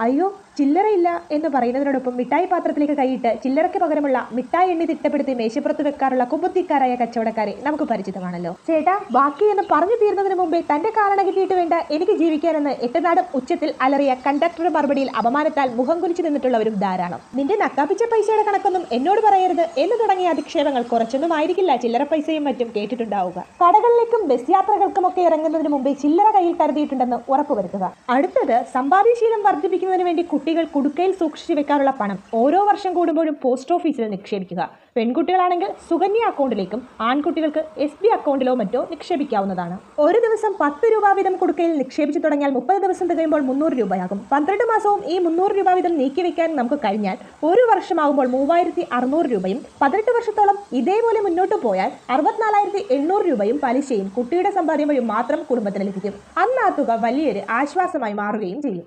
അയ്യോ ചില്ലറയില്ല എന്ന് പറയുന്നതിനോടൊപ്പം മിഠായി പാത്രത്തിലേക്ക് കൈയിട്ട് ചില്ലറയ്ക്ക് പകരമുള്ള മിഠായി എണ്ണി തിട്ടപ്പെടുത്തി മേശപ്പുറത്ത് വെക്കാറുള്ള കുബുദ്ധിക്കാരായ കച്ചവടക്കാരെ നമുക്ക് പരിചിതമാണല്ലോ. ചേട്ടാ ബാക്കി എന്ന് പറഞ്ഞു തീർന്നതിന് മുമ്പേ തന്റെ കാരണ കിട്ടിയിട്ട് വേണ്ട എനിക്ക് ജീവിക്കാനെന്ന് എട്ടനാടും ഉച്ചത്തിൽ അലറിയ കണ്ടക്ടറുടെ മറുപടിയിൽ അപമാനത്താൽ മുഖം കുലിച്ചു നിന്നിട്ടുള്ളവരും ധാരാളം. നിന്റെ നക്കാപ്പിച്ച പൈസയുടെ കണക്കൊന്നും എന്നോട് പറയരുത് എന്ന് തുടങ്ങിയ അധിക്ഷേപങ്ങൾ കുറച്ചൊന്നും ആയിരിക്കില്ല ചില്ലറ പൈസയും മറ്റും കേട്ടിട്ടുണ്ടാവുക. കടകളിലേക്കും ബസ് യാത്രകൾക്കും ഒക്കെ ഇറങ്ങുന്നതിന് മുമ്പേ ചില്ലറ കയ്യിൽ കരുതിയിട്ടുണ്ടെന്ന് ഉറപ്പുവരുത്തുക. അടുത്തത് സമ്പാദ്യശീലം വർദ്ധിപ്പിക്കുന്നതിന് വേണ്ടി കുട്ടികൾ കുടുക്കയിൽ സൂക്ഷിച്ചു വെക്കാനുള്ള പണം ഓരോ വർഷം കൂടുമ്പോഴും പോസ്റ്റ് ഓഫീസിൽ നിക്ഷേപിക്കുക. പെൺകുട്ടികളാണെങ്കിൽ സുകന്യ അക്കൗണ്ടിലേക്കും ആൺകുട്ടികൾക്ക് SB അക്കൗണ്ടിലോ മറ്റോ നിക്ഷേപിക്കാവുന്നതാണ്. ഒരു ദിവസം 10 രൂപ വീതം കുടുക്കയിൽ നിക്ഷേപിച്ചു തുടങ്ങിയാൽ 30 ദിവസം തികയുമ്പോൾ 300 രൂപയാകും. 12 മാസവും ഈ 300 രൂപ വീതം നീക്കിവെക്കാൻ നമുക്ക് കഴിഞ്ഞാൽ ഒരു വർഷമാകുമ്പോൾ 3600 രൂപയും 18 വർഷത്തോളം ഇതേപോലെ മുന്നോട്ട് പോയാൽ 64,800 രൂപയും പലിശയും കുട്ടിയുടെ സമ്പാദ്യം വഴി മാത്രം കുടുംബത്തിന് ലഭിക്കും. അന്ന് ആ തുക വലിയൊരു ആശ്വാസമായി മാറുകയും ചെയ്യും.